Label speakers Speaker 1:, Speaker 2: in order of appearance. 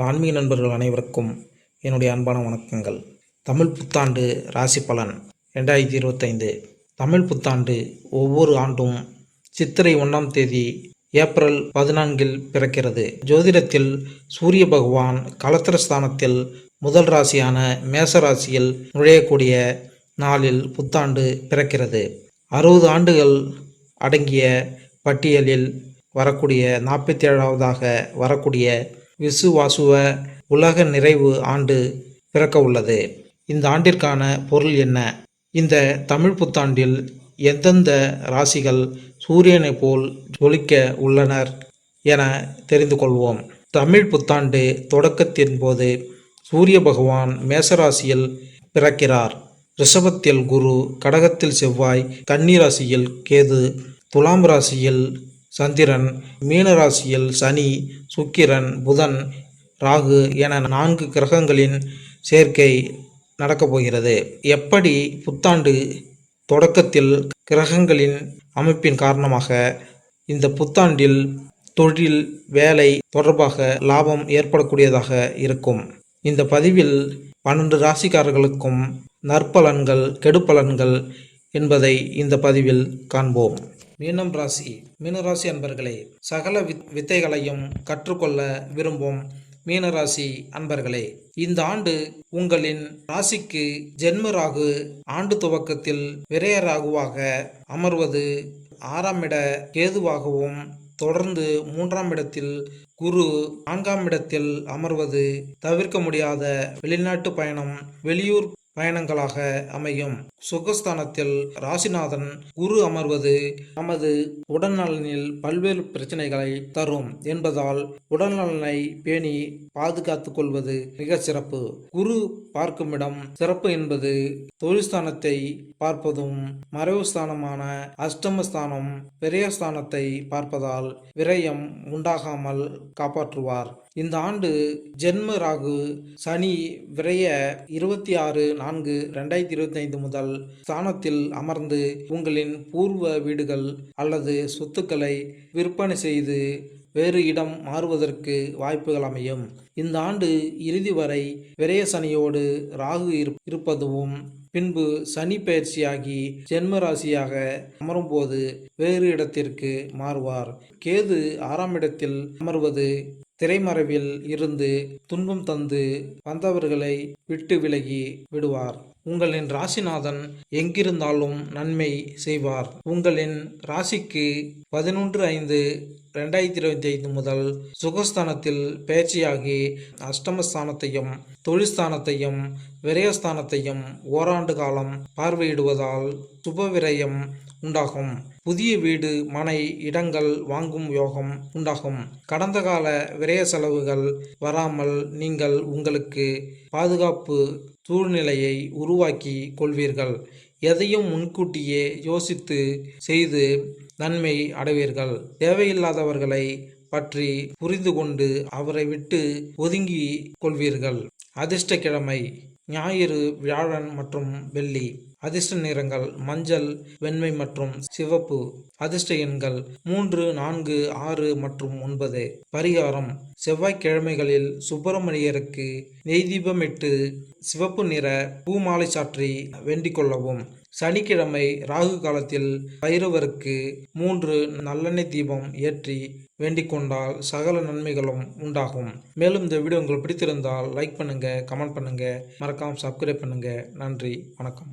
Speaker 1: ஆன்மீக நண்பர்கள் அனைவருக்கும் என்னுடைய அன்பான வணக்கங்கள். தமிழ் புத்தாண்டு ராசி பலன் 2025. தமிழ் புத்தாண்டு ஒவ்வொரு ஆண்டும் சித்திரை 1ஆம் தேதி ஏப்ரல் 14 பிறக்கிறது. ஜோதிடத்தில் சூரிய பகவான் கலத்திரஸ்தானத்தில் முதல் ராசியான மேச ராசியில் நுழையக்கூடிய நாளில் புத்தாண்டு பிறக்கிறது. 60 ஆண்டுகள் அடங்கிய பட்டியலில் வரக்கூடிய 47வதாக வரக்கூடிய விசுவாசுவ உலக நிறைவு ஆண்டு பிறக்க உள்ளது. இந்த ஆண்டிற்கான பொருள் என்ன? இந்த தமிழ் புத்தாண்டில் எந்தெந்த ராசிகள் சூரியனை போல் ஜொலிக்க உள்ளனர் என தெரிந்து கொள்வோம். தமிழ் புத்தாண்டு தொடக்கத்தின் போது சூரிய பகவான் மேசராசியில் பிறக்கிறார். ரிஷபத்தில் குரு, கடகத்தில் செவ்வாய், கன்னி ராசியில் கேது, துலாம் ராசியில் சந்திரன், மீன ராசியில் சனி, சுக்கிரன், புதன், ராகு என 4 கிரகங்களின் சேர்க்கை நடக்கப் போகிறது. எப்படி புத்தாண்டு தொடக்கத்தில் கிரகங்களின் அமைப்பின் காரணமாக இந்த புத்தாண்டில் தொழில், வேலை தொடர்பாக லாபம் ஏற்படக்கூடியதாக இருக்கும். இந்த பதிவில் 12 ராசிக்காரர்களுக்கும் நற்பலன்கள், கெடுபலன்கள் என்பதை இந்த பதிவில் காண்போம். மீனம் ராசி. மீனராசி அன்பர்களே, சகல வித்தைகளையும் கற்றுக்கொள்ள விரும்பும் மீனராசி அன்பர்களே, இந்த ஆண்டு உங்களின் ராசிக்கு ஜென்ம ராகு ஆண்டு துவக்கத்தில் விரய ராகுவாக அமர்வது, 6ஆம் இட கேதுவாகவும் தொடர்ந்து 3ஆம் இடத்தில் குரு, 4ஆம் இடத்தில் அமர்வது தவிர்க்க முடியாத வெளிநாட்டு பயணம், வெளியூர் பயணங்களாக அமையும். சுகஸ்தானத்தில் ராசிநாதன் குரு அமர்வது நமது உடல்நலனில் பல்வேறு பிரச்சனைகளை தரும் என்பதால் உடல்நலனை பேணி பாதுகாத்துக் கொள்வது மிக சிறப்பு. குரு பார்க்கும் இடம் சிறப்பு என்பது தொழில்ஸ்தானத்தை பார்ப்பதும், மறைவு ஸ்தானமான அஷ்டமஸ்தானம் விரயஸ்தானத்தை பார்ப்பதால் விரயம் உண்டாகாமல் காப்பாற்றுவார். இந்த ஆண்டு ஜென்ம ராகு சனி விரய 26/4/2025 முதல் ஸ்தானத்தில் அமர்ந்து உங்களின் பூர்வ வீடுகள் அல்லது சொத்துக்களை விற்பனை செய்து வேறு இடம் மாறுவதற்கு வாய்ப்புகள் அமையும். இந்த ஆண்டு இறுதி வரை விரய சனியோடு ராகு இருப்பதும், பின்பு சனி பயிற்சியாகி ஜென்ம ராசியாக அமரும்போது வேறு இடத்திற்கு மாறுவார். கேது 6ஆம் இடத்தில் அமர்வது திரைமறைவில் இருந்து துன்பம் தந்து வந்தவர்களை விட்டு விலகி விடுவார். உங்களின் ராசிநாதன் எங்கிருந்தாலும் நன்மை செய்வார். உங்களின் ராசிக்கு 11/5/2025 முதல் சுகஸ்தானத்தில் பயிற்சியாகி அஷ்டமஸ்தானத்தையும் தொழில்ஸ்தானத்தையும் விரயஸ்தானத்தையும் ஓராண்டு காலம் பார்வையிடுவதால் சுபவிரயம் உண்டாகும். புதிய வீடு, மனை, இடங்கள் வாங்கும் யோகம் உண்டாகும். கடந்த கால விரய செலவுகள் வராமல் நீங்கள் உங்களுக்கு பாதுகாப்பு சூழ்நிலையை உருவாக்கி கொள்வீர்கள். எதையும் முன்கூட்டியே யோசித்து செய்து நன்மை அடைவீர்கள். தேவையில்லாதவர்களை பற்றி புரிந்து கொண்டு அவரை விட்டு ஒதுங்கி கொள்வீர்கள். அதிர்ஷ்டக்கிழமை ஞாயிறு, வியாழன் மற்றும் வெள்ளி. அதிர்ஷ்ட நிறங்கள் மஞ்சள், வெண்மை மற்றும் சிவப்பு. அதிர்ஷ்ட எண்கள் 3, 4, 6 மற்றும் 9. பரிகாரம்: செவ்வாய்க்கிழமைகளில் சுப்பிரமணியருக்கு நெய் தீபமிட்டு சிவப்பு நிற பூமாலை சாற்றி வேண்டிக் கொள்ளவும். சனிக்கிழமை ராகு காலத்தில் பைரவருக்கு 3 நல்லெண்ணெய் தீபம் ஏற்றி வேண்டிக் கொண்டால் சகல நன்மைகளும் உண்டாகும். மேலும் இந்த வீடியோ உங்களுக்கு பிடித்திருந்தால் லைக் பண்ணுங்க, கமெண்ட் பண்ணுங்க, மறக்காம சப்ஸ்கிரைப் பண்ணுங்க. நன்றி, வணக்கம்.